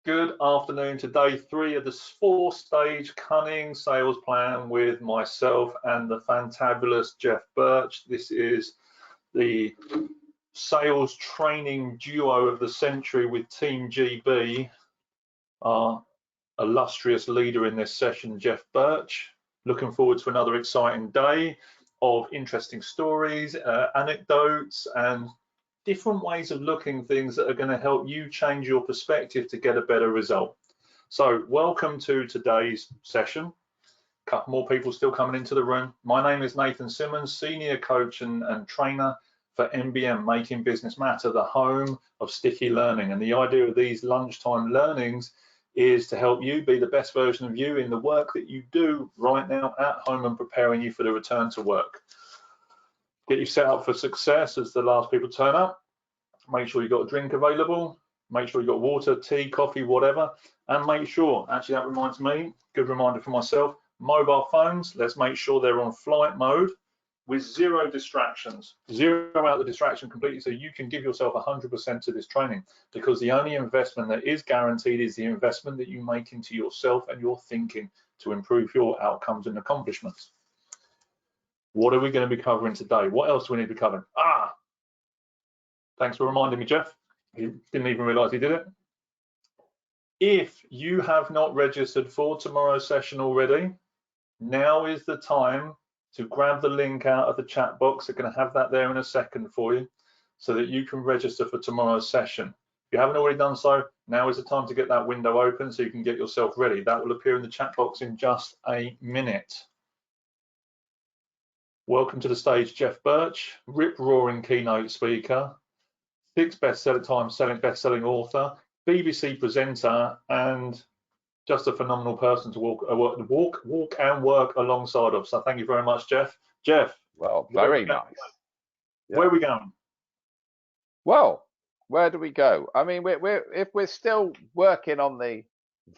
Good afternoon to day 3 of the 4-stage Cunning sales plan with myself and the fantabulous Geoff Burch. This is the sales training duo of the century with Team GB. Our illustrious leader in this session, Geoff Burch. Looking forward to another exciting day of interesting stories, anecdotes, and different ways of looking at things that are going to help you change your perspective to get a better result. So welcome to today's session. A couple more people still coming into the room. My name is Nathan Simmonds, senior coach and trainer for MBM, Making Business Matter, the home of sticky learning. And the idea of these lunchtime learnings is to help you be the best version of you in the work that you do right now at home and preparing you for the return to work. Get you set up for success as the last people turn up. Make sure you've got a drink available. Make sure you've got water, tea, coffee, whatever. And make sure, actually that reminds me, good reminder for myself, mobile phones, let's make sure they're on flight mode with 0 distractions. Zero out the distraction completely so you can give yourself 100% to this training, because the only investment that is guaranteed is the investment that you make into yourself and your thinking to improve your outcomes and accomplishments. What are we going to be covering today? What else do we need to be covering? Thanks for reminding me, Geoff. He didn't even realize he did it. If you have not registered for tomorrow's session already, now is the time to grab the link out of the chat box. They're going to have that there in a second for you so that you can register for tomorrow's session. If you haven't already done so, now is the time to get that window open so you can get yourself ready. That will appear in the chat box in just a minute. Welcome to the stage, Geoff Burch, rip-roaring keynote speaker, 6 best-selling author, BBC presenter, and just a phenomenal person to walk and work alongside of. So thank you very much, Geoff. Geoff. Well, very nice. Where are we going? Well, where do we go? I mean, if we're still working on the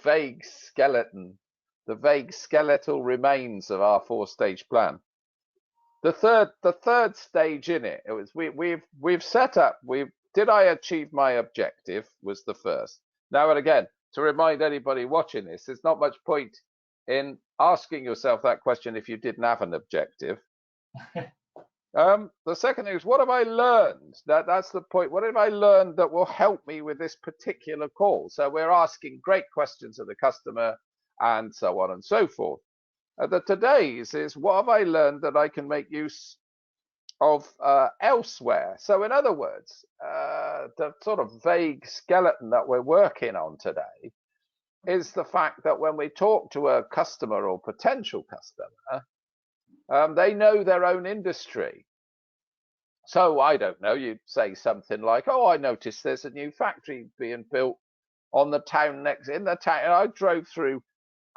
vague skeleton, the vague skeletal remains of our 4-stage plan. The third stage in it was we've set up. Did I achieve my objective was the first. Now and again, to remind anybody watching this, there's not much point in asking yourself that question if you didn't have an objective. The second thing is, what have I learned? That's the point. What have I learned that will help me with this particular call? So we're asking great questions of the customer and so on and so forth. Today's is, what have I learned that I can make use of elsewhere? So in other words, the sort of vague skeleton that we're working on today is the fact that when we talk to a customer or potential customer, they know their own industry. So I don't know, you'd say something like, oh, I noticed there's a new factory being built on the town in the town. I drove through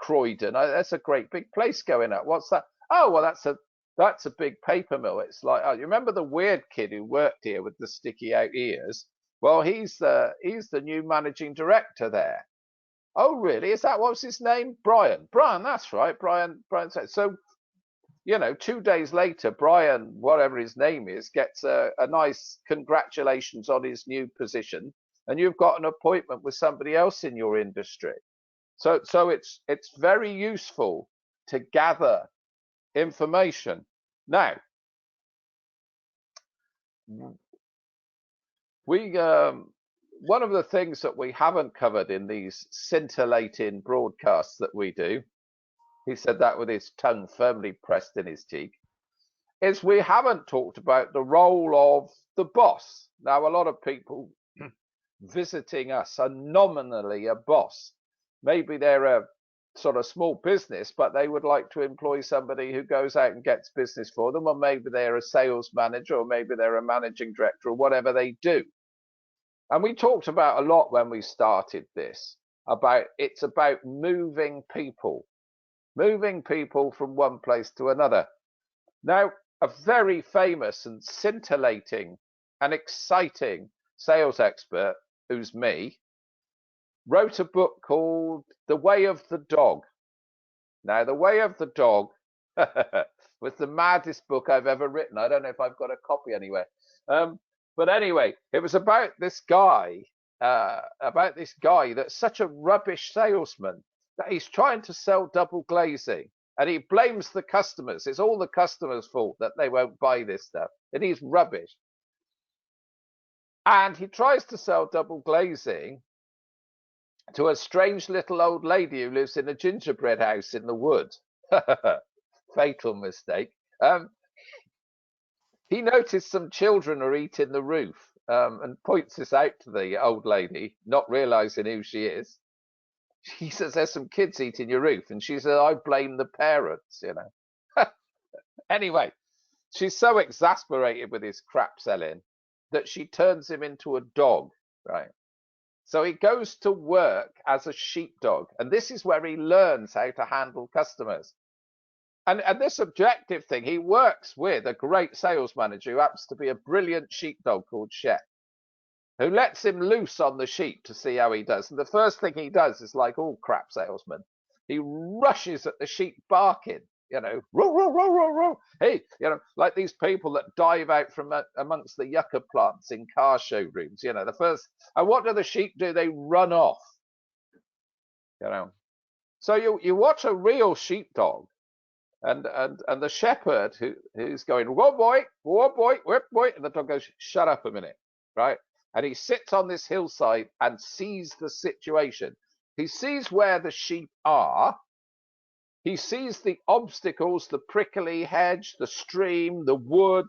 Croydon. That's a great big place going up. What's that? Oh, well, that's a big paper mill. It's like, oh, you remember the weird kid who worked here with the sticky out ears? Well, he's the new managing director there. Oh, really? Is that, what's his name? Brian, that's right. Brian said. So, 2 days later, Brian, whatever his name is, gets a nice congratulations on his new position, and you've got an appointment with somebody else in your industry. So it's very useful to gather information. Now, one of the things that we haven't covered in these scintillating broadcasts that we do, he said that with his tongue firmly pressed in his cheek, is we haven't talked about the role of the boss. Now, a lot of people visiting us are nominally a boss. Maybe they're a sort of small business, but they would like to employ somebody who goes out and gets business for them, or maybe they're a sales manager, or maybe they're a managing director, or whatever they do. And we talked about a lot when we started this, it's about moving people from one place to another. Now, a very famous and scintillating and exciting sales expert, who's me, wrote a book called The Way of the Dog. Now, The Way of the Dog was the maddest book I've ever written. I don't know if I've got a copy anywhere. But anyway, it was about this guy about this guy that's such a rubbish salesman that he's trying to sell double glazing, and he blames the customers. It's all the customers' fault that they won't buy this stuff, and he's rubbish. And he tries to sell double glazing to a strange little old lady who lives in a gingerbread house in the woods. Fatal mistake. He noticed some children are eating the roof, and points this out to the old lady, not realizing who she is. He says, there's some kids eating your roof. And she says, I blame the parents, you know. Anyway, she's so exasperated with his crap selling that she turns him into a dog, right? So he goes to work as a sheepdog. And this is where he learns how to handle customers. And this objective thing, he works with a great sales manager who happens to be a brilliant sheepdog called Shep, who lets him loose on the sheep to see how he does. And the first thing he does is like all crap salesmen. He rushes at the sheep barking, you know, row, row, row, row, row. Hey, you know, like these people that dive out from amongst the yucca plants in car showrooms, you know, and what do the sheep do? They run off, you know. So you watch a real sheepdog, and the shepherd who's going, whoa boy, whip boy, and the dog goes, shut up a minute, right? And he sits on this hillside and sees the situation. He sees where the sheep are. He sees the obstacles, the prickly hedge, the stream, the wood,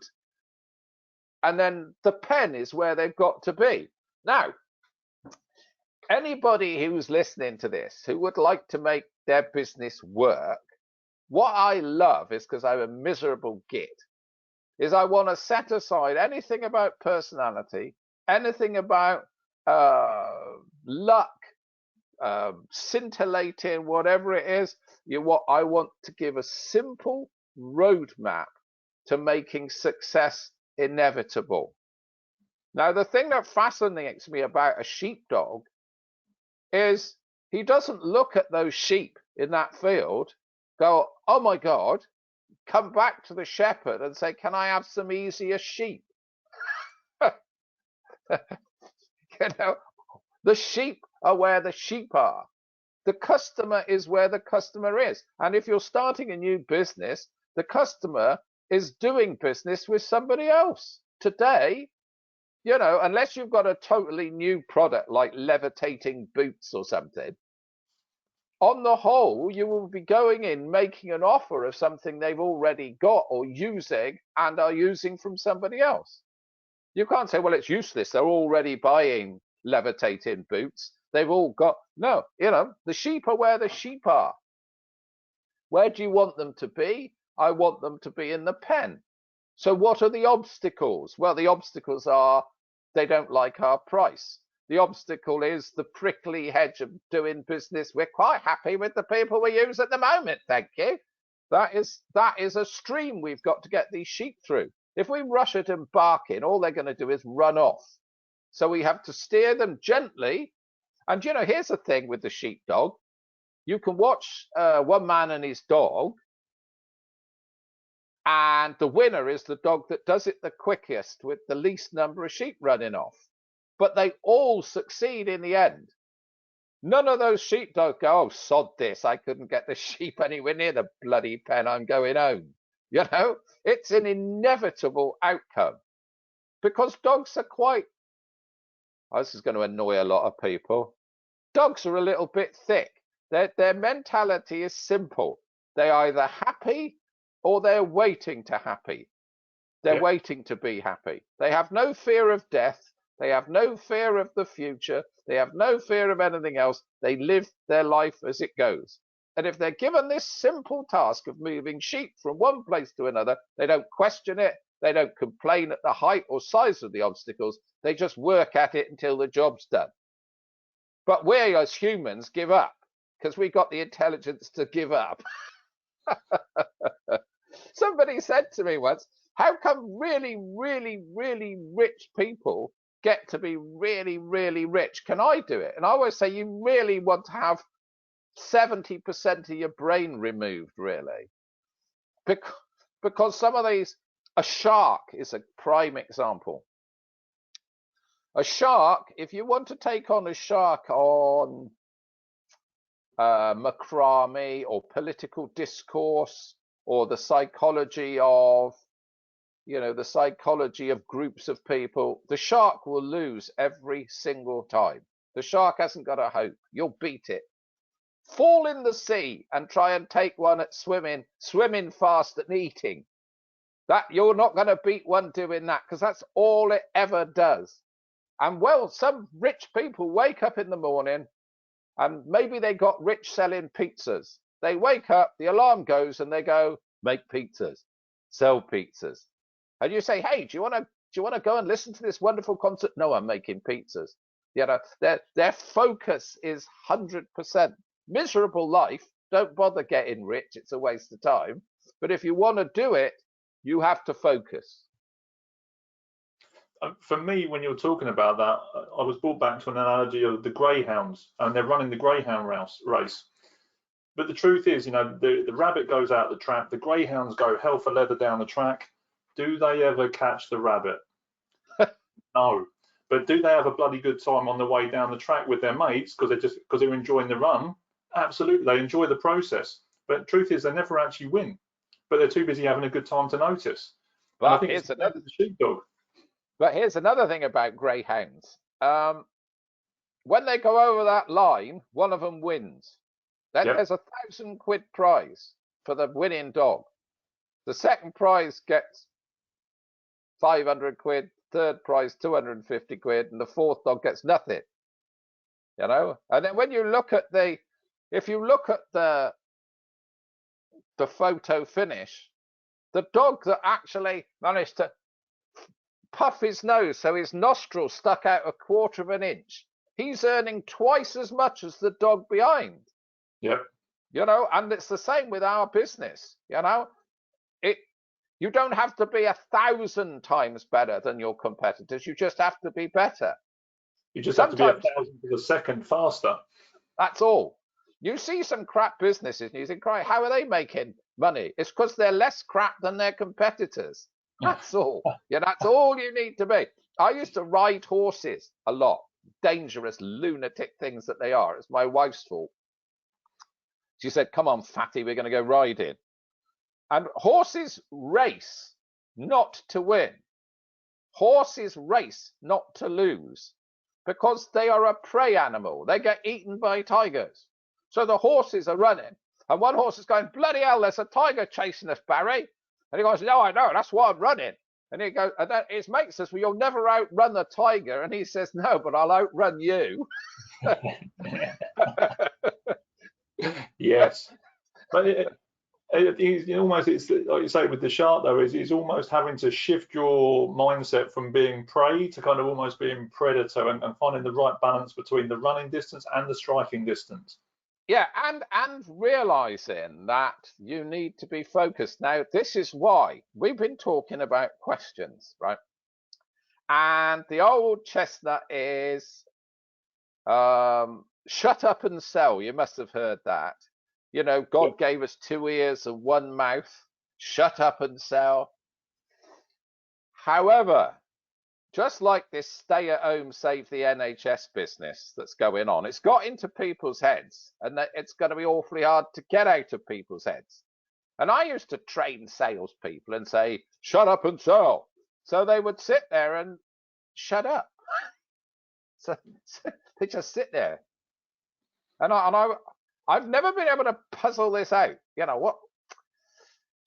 and then the pen is where they've got to be. Now, anybody who's listening to this who would like to make their business work, what I love is, because I'm a miserable git, is I want to set aside anything about personality, anything about luck, scintillating, whatever it is. I want to give a simple roadmap to making success inevitable. Now, the thing that fascinates me about a sheepdog is he doesn't look at those sheep in that field, go, oh my God, come back to the shepherd and say, can I have some easier sheep? You know, the sheep are where the sheep are. The customer is where the customer is. And if you're starting a new business, the customer is doing business with somebody else. Today, you know, unless you've got a totally new product like levitating boots or something, on the whole, you will be going in making an offer of something they've already got or using and are using from somebody else. You can't say, well, it's useless. They're already buying levitating boots. They've all got, no, you know, the sheep are where the sheep are. Where do you want them to be? I want them to be in the pen. So what are the obstacles? Well, the obstacles are they don't like our price. The obstacle is the prickly hedge of doing business. We're quite happy with the people we use at the moment, thank you. That is a stream we've got to get these sheep through. If we rush at them barking, all they're going to do is run off. So we have to steer them gently. And, you know, here's the thing with the sheepdog. You can watch one man and his dog, and the winner is the dog that does it the quickest with the least number of sheep running off. But they all succeed in the end. None of those sheepdogs go, oh, sod this, I couldn't get the sheep anywhere near the bloody pen, I'm going home. You know, it's an inevitable outcome. Because dogs are quite, oh, this is going to annoy a lot of people. Dogs are a little bit thick. Their mentality is simple. They're either happy or they're waiting to happy. They're waiting to be happy. They have no fear of death. They have no fear of the future. They have no fear of anything else. They live their life as it goes. And if they're given this simple task of moving sheep from one place to another, they don't question it. They don't complain at the height or size of the obstacles. They just work at it until the job's done. But we as humans give up because we've got the intelligence to give up. Somebody said to me once, how come really, really, really rich people get to be really, really rich? Can I do it? And I always say you really want to have 70% of your brain removed, really. Because some of these, a shark is a prime example. A shark, if you want to take on a shark on macrame or political discourse or the psychology of, the psychology of groups of people, the shark will lose every single time. The shark hasn't got a hope. You'll beat it. Fall in the sea and try and take one at swimming fast and eating. That you're not going to beat one doing that, because that's all it ever does. And well, some rich people wake up in the morning and maybe they got rich selling pizzas. They wake up, the alarm goes, and they go, make pizzas, sell pizzas. And you say, hey, do you want to go and listen to this wonderful concert? No, I'm making pizzas. Their focus is 100%. Miserable life. Don't bother getting rich. It's a waste of time. But if you want to do it, you have to focus. For me, when you're talking about that, I was brought back to an analogy of the Greyhounds, and they're running the Greyhound race. But the truth is, the rabbit goes out the trap, the Greyhounds go hell for leather down the track. Do they ever catch the rabbit? No. But do they have a bloody good time on the way down the track with their mates because they're enjoying the run? Absolutely, they enjoy the process. But the truth is, they never actually win. But they're too busy having a good time to notice. But I think it's the sheepdog. But here's another thing about greyhounds. When they go over that line, one of them wins. Then there's £1,000 prize for the winning dog. The second prize gets £500, third prize £250, and the fourth dog gets nothing. And then when you look at the photo finish, the dog that actually managed to puff his nose so his nostrils stuck out 1/4 of an inch, he's earning twice as much as the dog behind. Yep. And it's the same with our business. You don't have to be 1,000 times better than your competitors. You just have to be better. You just have to be 1,000 of a second faster. That's all. You see some crap businesses and you think, right, how are they making money? It's because they're less crap than their competitors. That's all. That's all you need to be. I used to ride horses a lot. Dangerous, lunatic things that they are. It's my wife's fault. She said, come on, fatty, we're going to go riding. And horses race not to win. Horses race not to lose, because they are a prey animal. They get eaten by tigers. So the horses are running, and one horse is going, bloody hell, there's a tiger chasing us, Barry. And he goes, no, I know, that's why I'm running. And he goes, and then his mate says, well, you'll never outrun the tiger. And he says, no, but I'll outrun you. Yes. But it's like you say with the shark, though, is almost having to shift your mindset from being prey to kind of almost being predator, and finding the right balance between the running distance and the striking distance. Yeah, and realizing that you need to be focused. Now, this is why we've been talking about questions, right? And the old chestnut is shut up and sell. You must have heard that. God gave us 2 ears and 1 mouth. Shut up and sell. However, just like this stay-at-home, save the NHS business that's going on, it's got into people's heads, and it's going to be awfully hard to get out of people's heads. And I used to train salespeople and say, shut up and sell. So they would sit there and shut up. So they just sit there. And I've never been able to puzzle this out. What?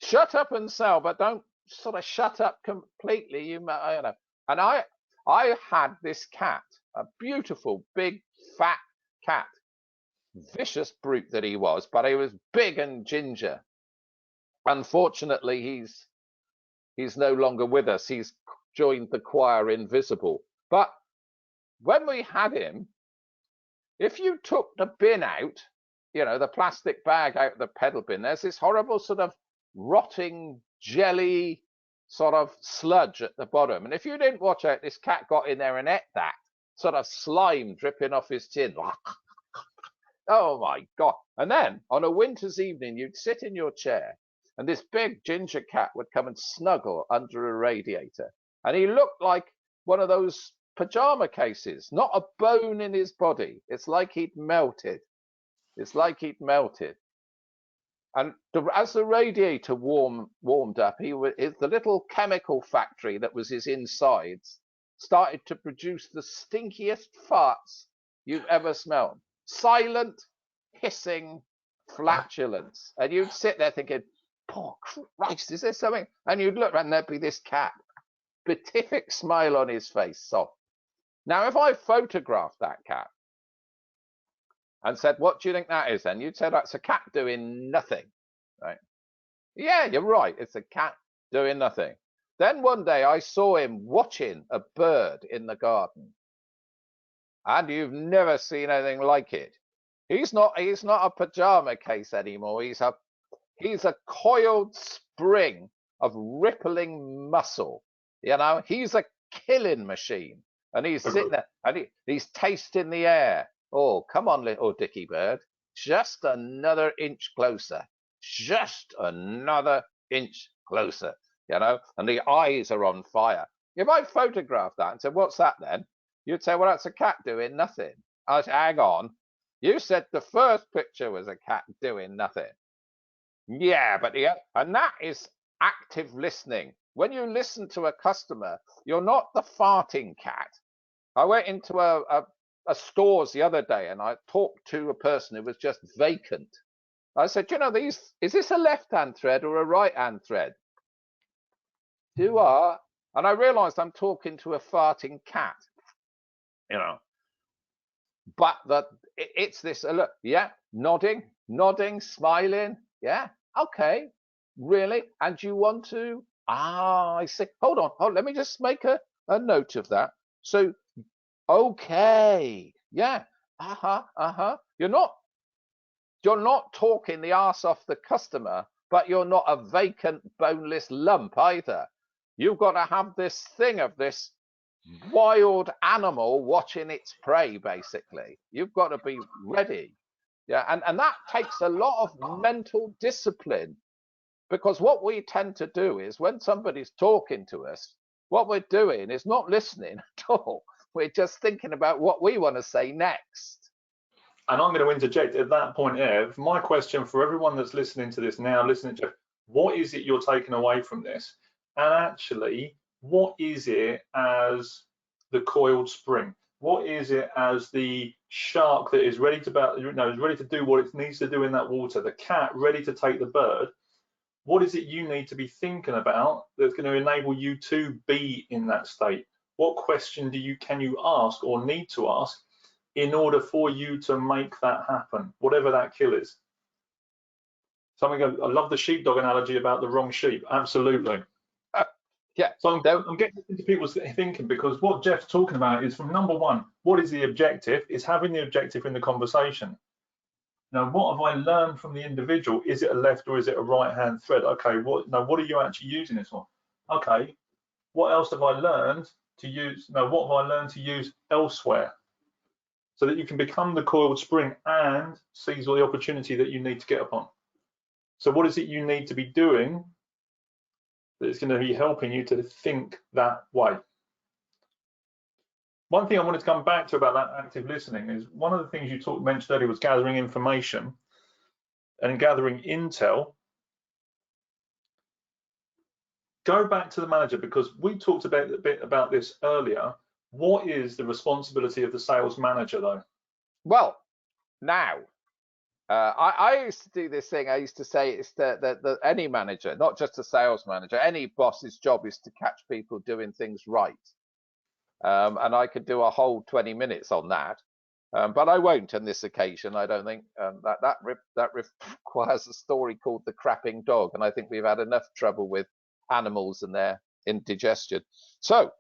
Shut up and sell, but don't sort of shut up completely. And I had this cat, a beautiful, big, fat cat, vicious brute that he was, but he was big and ginger. Unfortunately, he's no longer with us. He's joined the choir invisible. But when we had him, if you took the bin out, the plastic bag out of the pedal bin, there's this horrible sort of rotting jelly sort of sludge at the bottom. And if you didn't watch out, this cat got in there and ate that sort of slime dripping off his chin. Oh my God. And then on a winter's evening, you'd sit in your chair and this big ginger cat would come and snuggle under a radiator. And he looked like one of those pajama cases, not a bone in his body. It's like he'd melted. It's like he'd melted. And as the radiator warmed up, the little chemical factory that was his insides started to produce the stinkiest farts you've ever smelled. Silent, hissing flatulence. And you'd sit there thinking, "Poor Christ, is there something?" And you'd look around and there'd be this cat, beatific smile on his face, soft. Now, if I photographed that cat and said, "What do you think that is?" and you'd say, "That's a cat doing nothing," right? Yeah, you're right. It's a cat doing nothing. Then one day I saw him watching a bird in the garden, and you've never seen anything like it. He's not a pajama case anymore. He's a coiled spring of rippling muscle. You know, he's a killing machine, and he's sitting there and he's tasting the air. Oh, come on, little Dicky bird, just another inch closer. Just another inch closer, you know, and the eyes are on fire. If I photographed that and said, "What's that then?" you'd say, "Well, that's a cat doing nothing." I said, "Hang on. You said the first picture was a cat doing nothing." Yeah, but and that is active listening. When you listen to a customer, you're not the farting cat. I went into a stores the other day and I talked to a person who was just vacant. I said, "You know, is this a left-hand thread or a right-hand thread?" "You are." And I realized I'm talking to a farting cat, you know. But it's this, look, yeah, nodding, smiling. Yeah, okay, really? And you want to? Ah, I see. Hold on. Let me just make a note of that. So, okay, yeah, You're not talking the arse off the customer, but you're not a vacant, boneless lump either. You've got to have this thing of this wild animal watching its prey, basically. You've got to be ready. Yeah, and that takes a lot of mental discipline, because what we tend to do is when somebody's talking to us, what we're doing is not listening at all. We're just thinking about what we want to say next. And I'm going to interject at that point, Ev. My question for everyone that's listening to this now, listening to, what is it you're taking away from this? And actually, what is it as the coiled spring? What is it as the shark that is ready to do what it needs to do in that water? The cat ready to take the bird. What is it you need to be thinking about that's going to enable you to be in that state? What question can you ask or need to ask in order for you to make that happen, whatever that kill is? I love the sheepdog analogy about the wrong sheep. Absolutely. Yeah. So I'm getting into people's thinking, because what Geoff's talking about is, from number one, what is the objective? Is having the objective in the conversation. Now, what have I learned from the individual? Is it a left or is it a right-hand thread? Okay, what are you actually using this for? Okay, what else have I learned to use? Now, what have I learned to use elsewhere? So that you can become the coiled spring and seize all the opportunity that you need to get upon. So what is it you need to be doing that is going to be helping you to think that way? One thing I wanted to come back to about that active listening is, one of the things you mentioned earlier was gathering information and gathering intel. Go back to the manager, because we talked a bit about this earlier. What is the responsibility of the sales manager, though? Well, now, I used to do this thing. I used to say it's that any manager, not just a sales manager, any boss's job is to catch people doing things right. And I could do a whole 20 minutes on that, but I won't on this occasion. I don't think that requires a story called The Crapping Dog, and I think we've had enough trouble with animals and their indigestion. So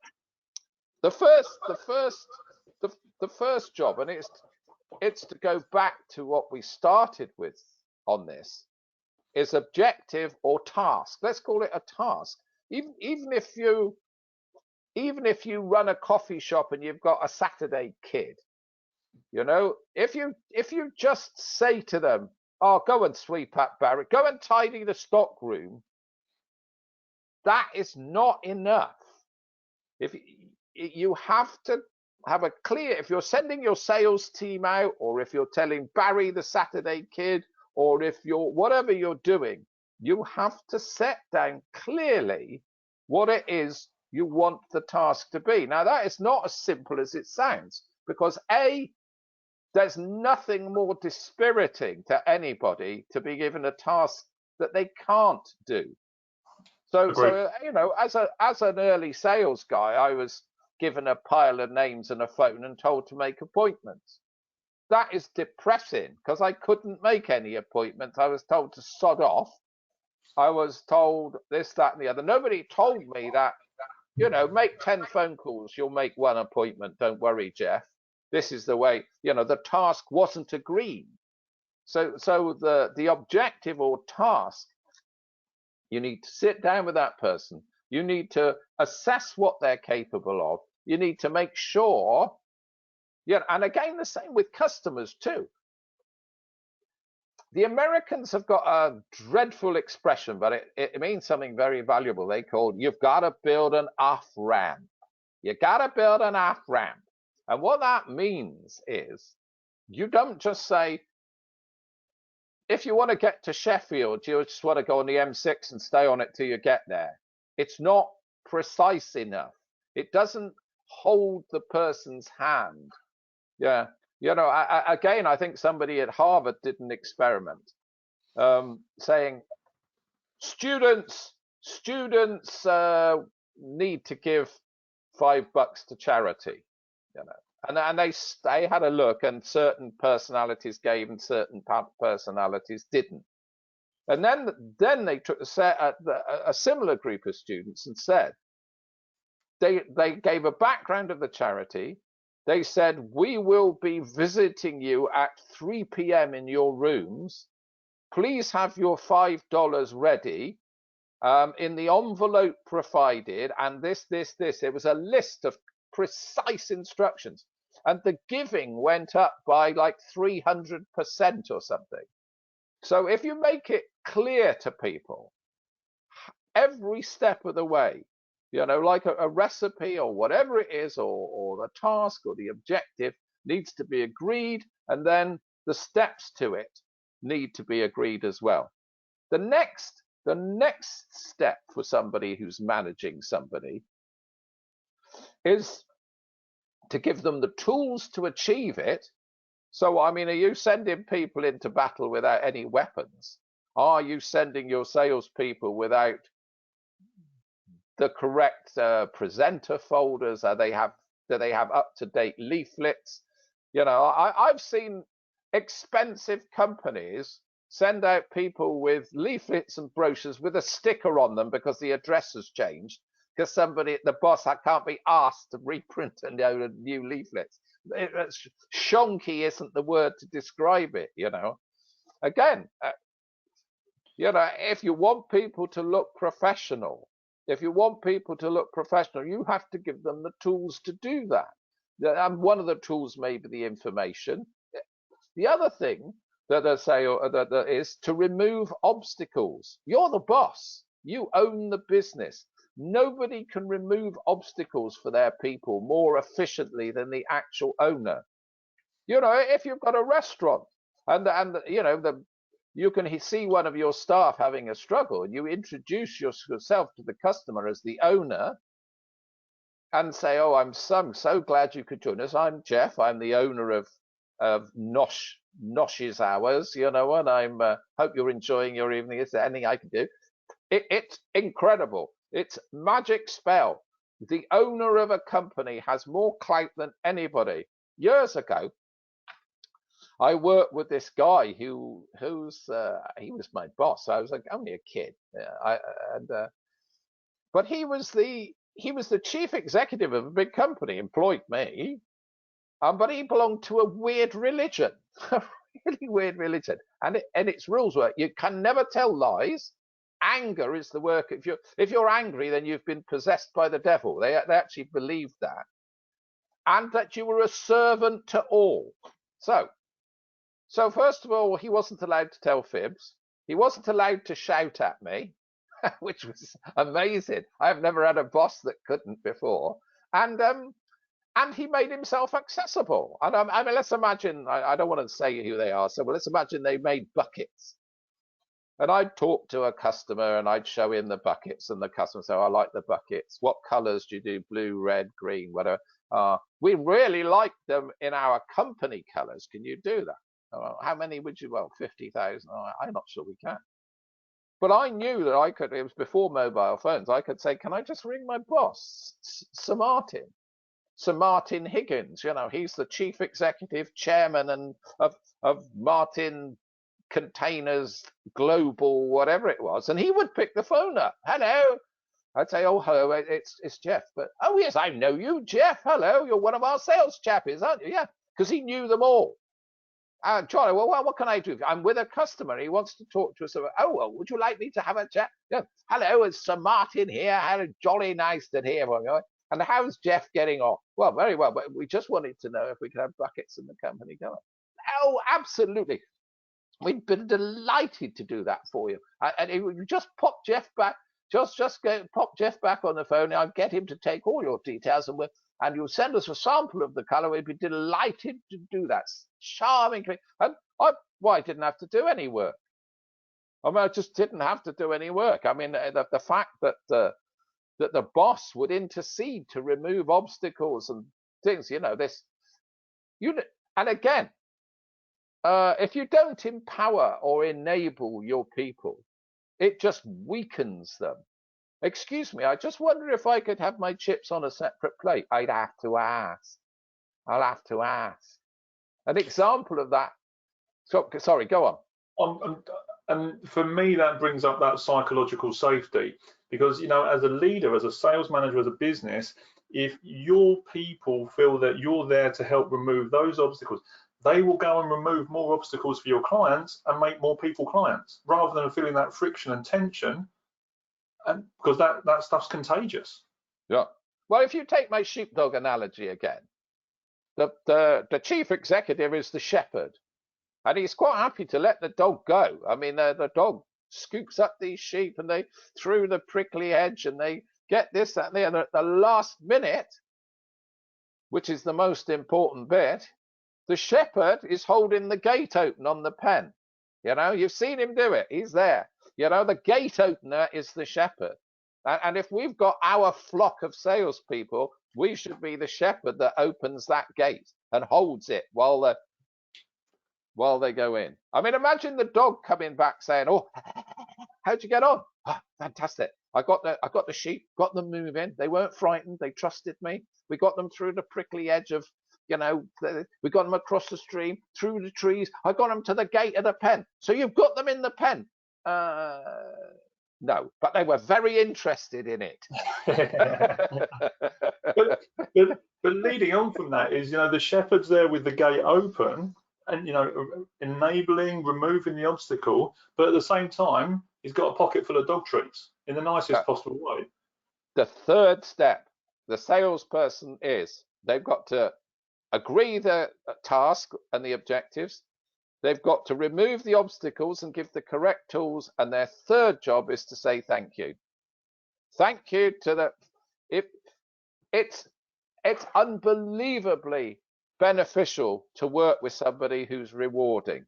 the first job, and it's to go back to what we started with on this, is objective or task. Let's call it a task. Even if you run a coffee shop and you've got a Saturday kid, you know, if you just say to them, "Oh, go and sweep up Barry, go and tidy the stock room," that is not enough. you have to have a clear, if you're sending your sales team out, or if you're telling Barry the Saturday kid, or if you're, whatever you're doing, you have to set down clearly what it is you want the task to be. Now, that is not as simple as it sounds, because A, there's nothing more dispiriting to anybody to be given a task that they can't do. So you know, as an early sales guy, I was given a pile of names and a phone and told to make appointments. That is depressing, because I couldn't make any appointments. I was told to sod off. I was told this, that, and the other. Nobody told me that, you know, make 10 phone calls, you'll make 1 appointment. Don't worry, Geoff. This is the way, you know, the task wasn't agreed. So the objective or task, you need to sit down with that person. You need to assess what they're capable of. You need to make sure, yeah, and again, the same with customers too. The Americans have got a dreadful expression, but it means something very valuable. They call, you've got to build an off-ramp. You got to build an off-ramp. And what that means is, you don't just say, if you want to get to Sheffield, you just want to go on the M6 and stay on it till you get there. It's not precise enough. It doesn't hold the person's hand. Yeah. You know, again, I think somebody at Harvard did an experiment saying students need to give $5 to charity, you know, and they had a look, and certain personalities gave and certain personalities didn't. And then they took a similar group of students and said, they gave a background of the charity. They said, we will be visiting you at 3 p.m. in your rooms. Please have your $5 ready in the envelope provided, and this. It was a list of precise instructions. And the giving went up by like 300% or something. So if you make it clear to people, every step of the way, you know, like a recipe or whatever it is, or the task or the objective needs to be agreed, and then the steps to it need to be agreed as well. The next step for somebody who's managing somebody is to give them the tools to achieve it. So, I mean, are you sending people into battle without any weapons? Are you sending your salespeople without the correct presenter folders? Do they have up-to-date leaflets? You know, I've seen expensive companies send out people with leaflets and brochures with a sticker on them because the address has changed, because the boss can't be asked to reprint new leaflets. Shonky isn't the word to describe it, you know. Again, you know, if you want people to look professional, you have to give them the tools to do that. And one of the tools may be the information. The other thing that they say that is to remove obstacles. You're the boss. You own the business. Nobody can remove obstacles for their people more efficiently than the actual owner. You know, if you've got a restaurant and you know, you can see one of your staff having a struggle, and you introduce yourself to the customer as the owner and say, oh, I'm so glad you could join us. I'm Geoff. I'm the owner of Nosh's Hours, you know, and I hope you're enjoying your evening. Is there anything I can do? It's incredible. It's magic spell. The owner of a company has more clout than anybody. Years ago, I worked with this guy he was my boss. I was like only a kid, but he was the chief executive of a big company, employed me, but he belonged to a weird religion, a really weird religion, and its rules were you can never tell lies. Anger is the work. If you're angry, then you've been possessed by the devil. They actually believed that, and that you were a servant to all. So first of all, he wasn't allowed to tell fibs. He wasn't allowed to shout at me, which was amazing. I've never had a boss that couldn't before. And he made himself accessible. And I mean, let's imagine, I don't want to say who they are, so let's imagine they made buckets. And I'd talk to a customer and I'd show him the buckets, and the customer would say, I like the buckets. What colors do you do? Blue, red, green, whatever. We really like them in our company colors. Can you do that? How many would you? Well, 50,000. I'm not sure we can. But I knew that I could, it was before mobile phones, I could say, can I just ring my boss, Sir Martin Higgins? You know, he's the chief executive chairman of Martin Containers Global, whatever it was, and he would pick the phone up. Hello. I'd say, oh, hello, it's Geoff. But, oh, yes, I know you, Geoff. Hello, you're one of our sales chappies, aren't you? Yeah, because he knew them all. Charlie, well, what can I do? I'm with a customer. He wants to talk to us about, oh, well, would you like me to have a chat? Yeah. Hello, it's Sir Martin here. How jolly nice to hear from you. And how's Geoff getting on? Well, very well, but we just wanted to know if we could have buckets in the company going. Oh, absolutely. We'd been delighted to do that for you. And if you just pop Geoff back, just go pop Geoff back on the phone. I'll get him to take all your details, and you'll send us a sample of the colour. We'd be delighted to do that. Charming. And I didn't have to do any work. I mean, I just didn't have to do any work. I mean, the fact that the boss would intercede to remove obstacles and things, you know, and again, if you don't empower or enable your people, it just weakens them. Excuse me, I just wonder if I could have my chips on a separate plate. I'll have to ask. An example of that. So, sorry, go on. And for me, that brings up that psychological safety, because, you know, as a leader, as a sales manager, as a business, if your people feel that you're there to help remove those obstacles, they will go and remove more obstacles for your clients and make more people clients, rather than feeling that friction and tension, and because that stuff's contagious. Yeah. Well, if you take my sheepdog analogy again, the chief executive is the shepherd, and he's quite happy to let the dog go. I mean, the dog scoops up these sheep and they through the prickly hedge and they get this, that, and the other. At the last minute, which is the most important bit, the shepherd is holding the gate open on the pen. You know, you've seen him do it. He's there. You know, the gate opener is the shepherd. And if we've got our flock of salespeople, we should be the shepherd that opens that gate and holds it while they go in. I mean, imagine the dog coming back saying, "Oh, how'd you get on? Oh, fantastic! I got the sheep, got them moving. They weren't frightened. They trusted me. We got them through the prickly edge of, you know, we got them across the stream, through the trees. I got them to the gate of the pen. So you've got them in the pen." No, but they were very interested in it. but leading on from that is, you know, the shepherd's there with the gate open and, you know, enabling, removing the obstacle, but at the same time, he's got a pocket full of dog treats in the nicest possible way. The third step, the salesperson is, they've got to agree the task and the objectives. They've got to remove the obstacles and give the correct tools. And their third job is to say thank you. Thank you to it's unbelievably beneficial to work with somebody who's rewarding.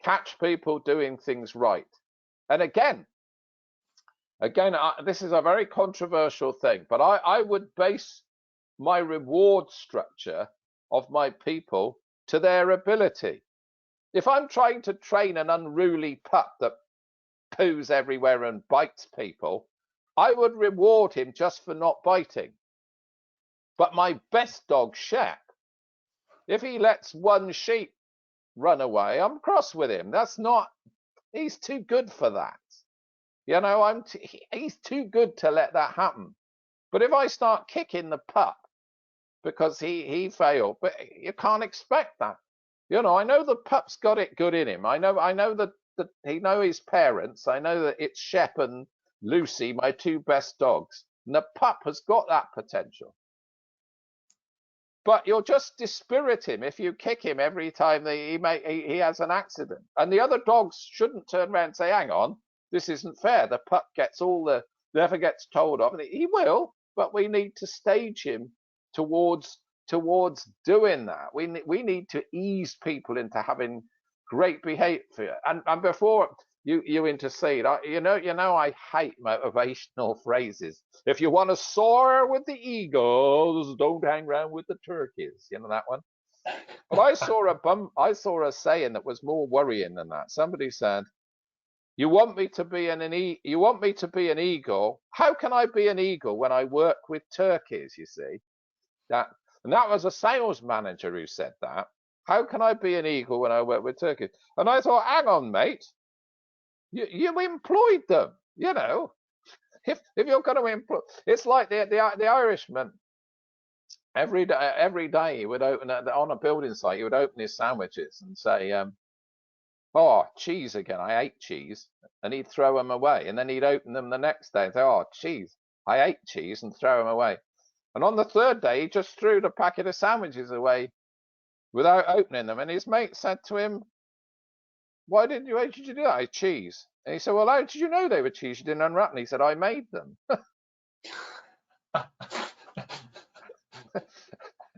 Catch people doing things right. And again, this is a very controversial thing, but I would base my reward structure of my people to their ability. If I'm trying to train an unruly pup that poos everywhere and bites people, I would reward him just for not biting. But my best dog, Shep, if he lets one sheep run away, I'm cross with him. He's too good for that. You know, he's too good to let that happen. But if I start kicking the pup because he failed, but you can't expect that. You know, I know the pup's got it good in him. I know that he know his parents. I know that it's Shep and Lucy, my two best dogs. And the pup has got that potential. But you'll just dispirit him if you kick him every time he has an accident. And the other dogs shouldn't turn around and say, hang on, this isn't fair. The pup gets never gets told off. And he will. but we need to stage him towards doing that. We need to ease people into having great behavior. And before you intercede, you know I hate motivational phrases. If you want to soar with the eagles, don't hang around with the turkeys. You know that one. But I saw a saying that was more worrying than that. Somebody said, "You want me to be you want me to be an eagle? How can I be an eagle when I work with turkeys?" You see that. And that was a sales manager who said that. How can I be an eagle when I work with turkeys? And I thought, hang on, mate. You employed them, you know. If you're going to employ, it's like the Irishman. Every day he would open on a building site. He would open his sandwiches and say, "Oh, cheese again. I hate cheese," and he'd throw them away. And then he'd open them the next day and say, "Oh, cheese. I hate cheese," and throw them away. And on the third day, he just threw the packet of sandwiches away without opening them. And his mate said to him, why did you do that? Cheese. And he said, "Well, how did you know they were cheese? You didn't unwrap them." He said, "I made them."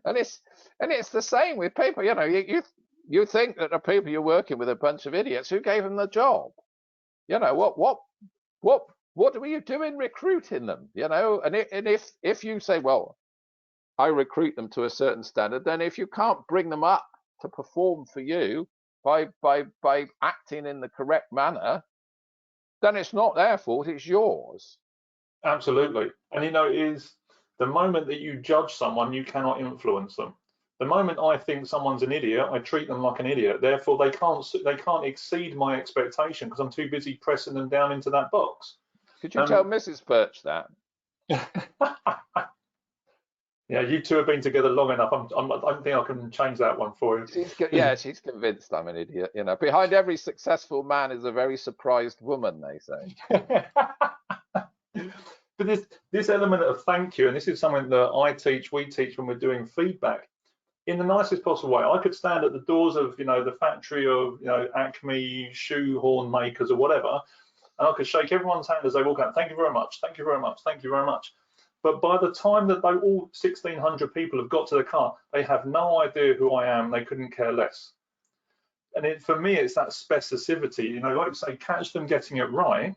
And it's the same with people. You know, you think that the people you're working with are a bunch of idiots. Who gave them the job? You know, what were you doing recruiting them? You know, and if you say, "Well, I recruit them to a certain standard," then if you can't bring them up to perform for you by acting in the correct manner, then it's not their fault, it's yours. Absolutely. And you know, it is the moment that you judge someone, you cannot influence them. The moment I think someone's an idiot, I treat them like an idiot. Therefore, they can't exceed my expectation because I'm too busy pressing them down into that box. Could you tell Mrs. Burch that? Yeah, you two have been together long enough. I don't think I can change that one for you. She's convinced I'm an idiot. You know, behind every successful man is a very surprised woman, they say. But this element of thank you, and this is something that we teach when we're doing feedback in the nicest possible way. I could stand at the doors of, you know, the factory of, you know, Acme shoehorn makers or whatever, and I could shake everyone's hand as they walk out. "Thank you very much. Thank you very much. Thank you very much." But by the time that all 1,600 people have got to the car, they have no idea who I am. They couldn't care less. And for me, it's that specificity. You know, like I say, catch them getting it right.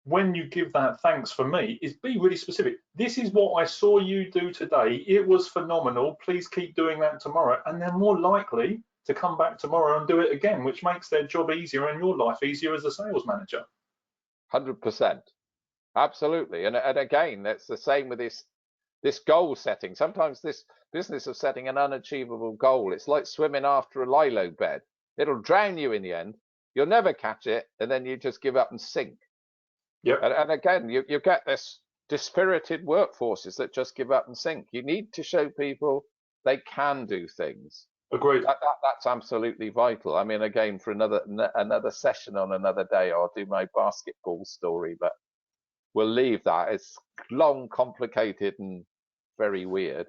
When you give that thanks for me, is be really specific. "This is what I saw you do today. It was phenomenal. Please keep doing that tomorrow." And they're more likely to come back tomorrow and do it again, which makes their job easier and your life easier as a sales manager. 100%. Absolutely. And again, that's the same with this goal setting. Sometimes this business of setting an unachievable goal, it's like swimming after a lilo bed. It'll drown you in the end. You'll never catch it, and then you just give up and sink. Yep. And again, you get this dispirited workforces that just give up and sink. You need to show people they can do things. Agreed. That's absolutely vital. I mean, again, for another session on another day, I'll do my basketball story, but we'll leave that. It's long, complicated, and very weird.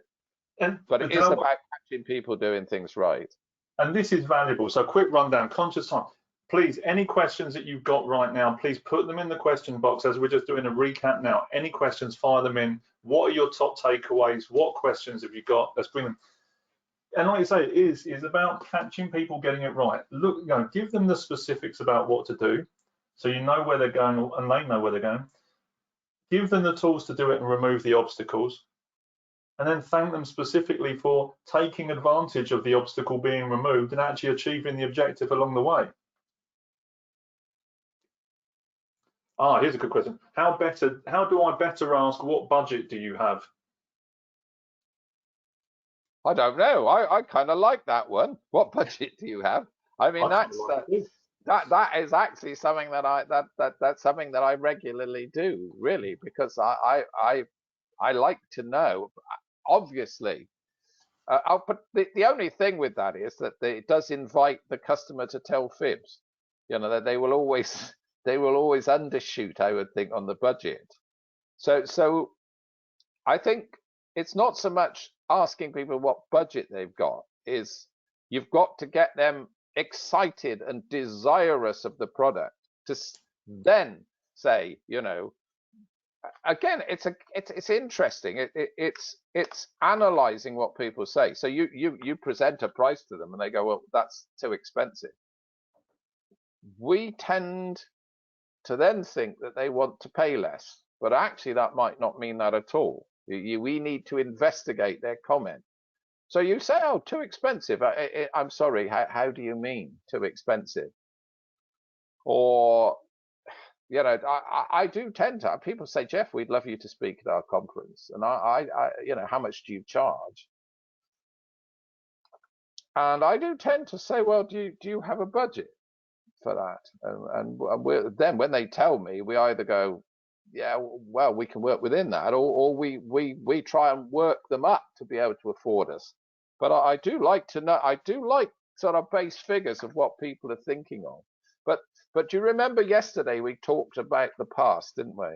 But it is about catching people doing things right. And this is valuable. So quick rundown, conscious time. Please, any questions that you've got right now, please put them in the question box as we're just doing a recap now. Any questions, fire them in. What are your top takeaways? What questions have you got? Let's bring them. And like you say, it is about catching people getting it right. Look, you know, give them the specifics about what to do so you know where they're going and they know where they're going. Give them the tools to do it and remove the obstacles. And then thank them specifically for taking advantage of the obstacle being removed and actually achieving the objective along the way. Here's a good question. How do I better ask, what budget do you have? I don't know. I kind of like that one. What budget do you have? I mean, that is actually something that's something that I regularly do, really, because I like to know. Obviously, but the only thing with that is that it does invite the customer to tell fibs. You know, that they will always undershoot, I would think, on the budget. So I think it's not so much asking people what budget they've got, is you've got to get them excited and desirous of the product to then say, you know, again, it's interesting. It's analyzing what people say. So you present a price to them, and they go, well, that's too expensive. We tend to then think that they want to pay less, but actually that might not mean that at all. We need to investigate their comment. So you say, oh, too expensive. I'm sorry, how do you mean too expensive? Or, you know, I do tend to, people say, Geoff, we'd love you to speak at our conference. And I you know, how much do you charge? And I do tend to say, well, do you have a budget for that? And then when they tell me, we either go, yeah, well, we can work within that, or we try and work them up to be able to afford us. But I do like to know, I do like sort of base figures of what people are thinking of. But do you remember yesterday we talked about the past, didn't we?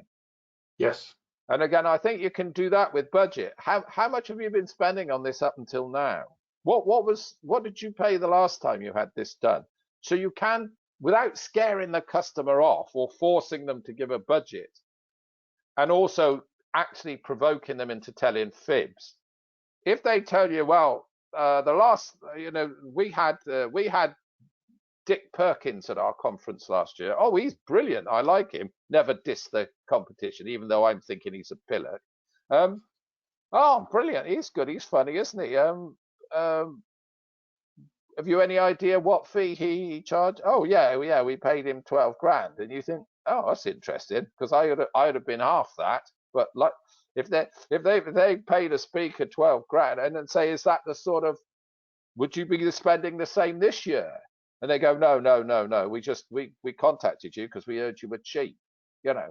Yes. And again, I think you can do that with budget. How much have you been spending on this up until now? What did you pay the last time you had this done? So you can, without scaring the customer off or forcing them to give a budget, and also actually provoking them into telling fibs. If they tell you, well, the last, you know, we had Dick Perkins at our conference last year. Oh, he's brilliant. I like him. Never diss the competition, even though I'm thinking he's a pillock. Oh, brilliant. He's good. He's funny, isn't he? Have you any idea what fee he charged? Oh, yeah, we paid him 12 grand. And you think, oh, that's interesting, because I'd have been half that. But like, if they paid a speaker 12 grand and then say, is that the sort of, would you be spending the same this year? And they go, no. We contacted you because we heard you were cheap, you know.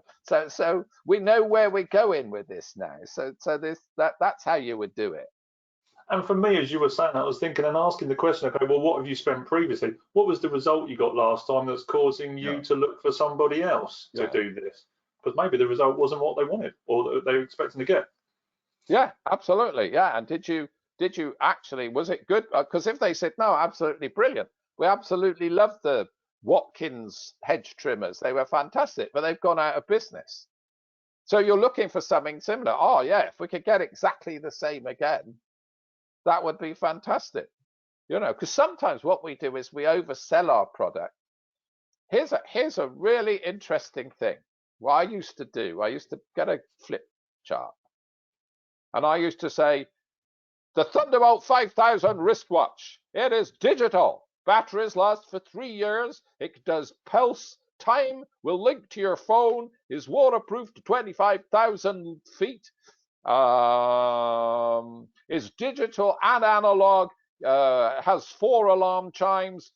So we know where we're going with this now. So that's how you would do it. And for me, as you were saying, I was thinking and asking the question, okay, well, what have you spent previously? What was the result you got last time that's causing you to look for somebody else to do this? Because maybe the result wasn't what they wanted or that they were expecting to get. Yeah, absolutely. Yeah. And did you actually, was it good? Because if they said, no, absolutely brilliant. We absolutely loved the Watkins hedge trimmers. They were fantastic, but they've gone out of business. So you're looking for something similar. Oh, yeah, if we could get exactly the same again, that would be fantastic. You know, because sometimes what we do is we oversell our product. Here's a really interesting thing. What I used to do, I used to get a flip chart. And I used to say, the Thunderbolt 5000 wristwatch. It is digital. Batteries last for 3 years. It does pulse time, will link to your phone, is waterproof to 25,000 feet, is digital and analog, has 4 alarm chimes,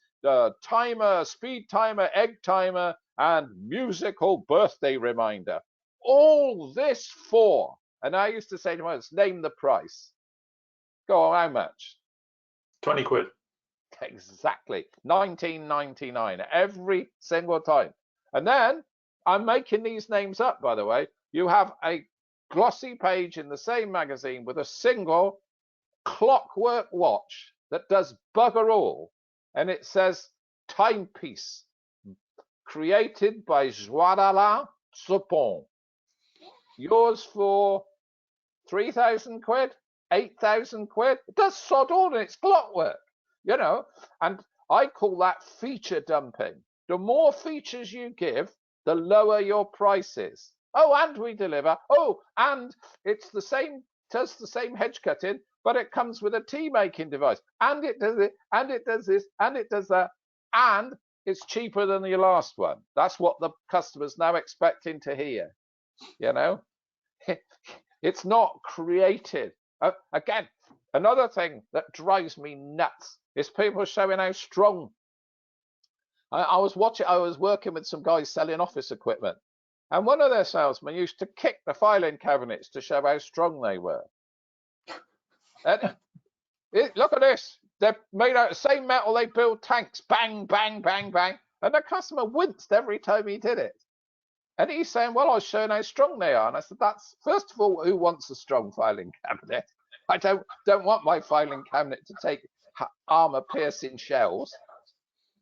timer, speed timer, egg timer, and musical birthday reminder. All this for, and I used to say to myself, name the price. Go on, how much? 20 quid. Exactly. 19.99 every single time. And then I'm making these names up, by the way. You have a glossy page in the same magazine with a single clockwork watch that does bugger all. And it says timepiece created by Joadala Supon. Yours for 3,000 quid, 8,000 quid. It does sod all and it's clockwork. You know, and I call that feature dumping. The more features you give, the lower your price is. Oh, and we deliver. Oh, and it's the same, does the same hedge cutting, but it comes with a tea making device. And it does it, and it does this, and it does that. And it's cheaper than your last one. That's what the customer's now expecting to hear. You know, it's not creative. Again, another thing that drives me nuts is people showing how strong. I was working with some guys selling office equipment, and one of their salesmen used to kick the filing cabinets to show how strong they were. And look at this. They're made out of the same metal they build tanks. Bang, bang, bang, bang. And the customer winced every time he did it. And he's saying, well, I was showing how strong they are. And I said, that's, first of all, who wants a strong filing cabinet? I don't want my filing cabinet to take armor-piercing shells.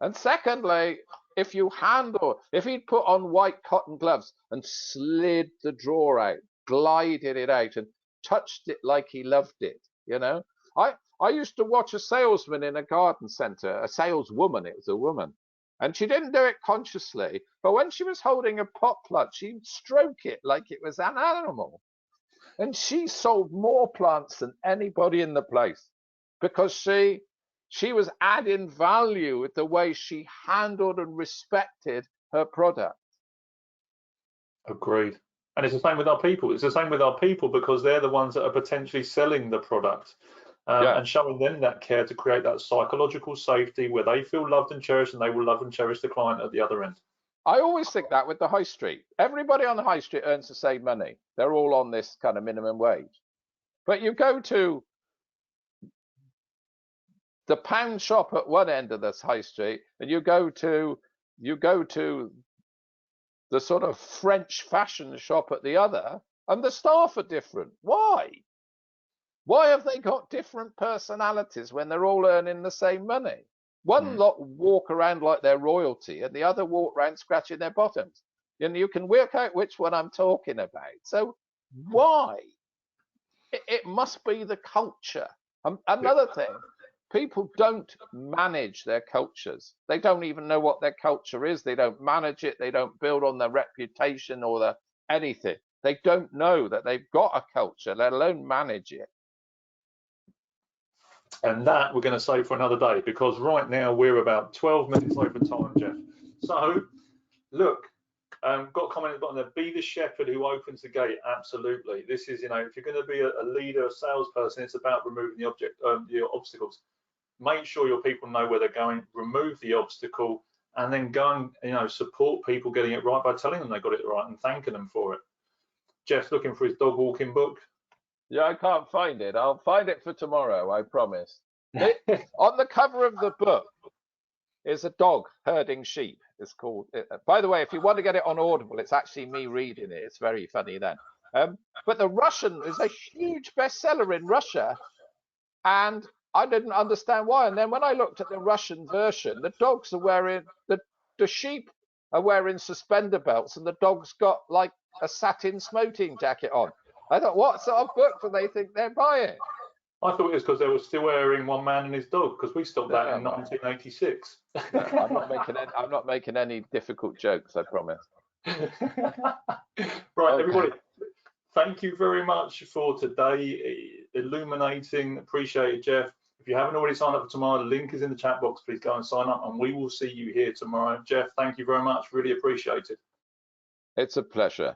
And secondly, if he'd put on white cotton gloves and slid the drawer out, glided it out and touched it like he loved it, you know. I used to watch a salesman in a garden centre, a saleswoman, it was a woman, and she didn't do it consciously, but when she was holding a pot plant, she'd stroke it like it was an animal. And she sold more plants than anybody in the place because she was adding value with the way she handled and respected her product. Agreed. And it's the same with our people. It's the same with our people because they're the ones that are potentially selling the product and showing them that care to create that psychological safety where they feel loved and cherished, and they will love and cherish the client at the other end. I always think that with the high street. Everybody on the high street earns the same money. They're all on this kind of minimum wage. But you go to the pound shop at one end of this high street, and you go to the sort of French fashion shop at the other, and the staff are different. Why? Why have they got different personalities when they're all earning the same money? One lot walk around like they're royalty, and the other walk around scratching their bottoms. And you can work out which one I'm talking about. So why? It must be the culture. Another thing, people don't manage their cultures. They don't even know what their culture is. They don't manage it. They don't build on their reputation or anything. They don't know that they've got a culture, let alone manage it. And that we're going to save for another day, because right now we're about 12 minutes over time, Geoff. So, look, got a comment at the bottom there, be the shepherd who opens the gate. Absolutely. This is, you know, if you're going to be a leader, a salesperson, it's about removing the obstacles. Make sure your people know where they're going, remove the obstacle, and then go and, you know, support people getting it right by telling them they got it right and thanking them for it. Geoff's looking for his dog walking book. Yeah, I can't find it. I'll find it for tomorrow, I promise. On the cover of the book is a dog herding sheep. It's called. By the way, if you want to get it on Audible, it's actually me reading it. It's very funny then. But the Russian is a huge bestseller in Russia, and I didn't understand why. And then when I looked at the Russian version, the dogs are wearing the sheep are wearing suspender belts, and the dog's got like a satin smoking jacket on. I thought, what sort of book do they think they're buying? I thought it was because they were still wearing One Man and His Dog, because we stopped that in 1986. No, I'm not making any difficult jokes, I promise. Right, okay. Everybody, thank you very much for today. Illuminating, appreciate it, Geoff. If you haven't already signed up for tomorrow, the link is in the chat box. Please go and sign up, and we will see you here tomorrow. Geoff, thank you very much. Really appreciate it. It's a pleasure.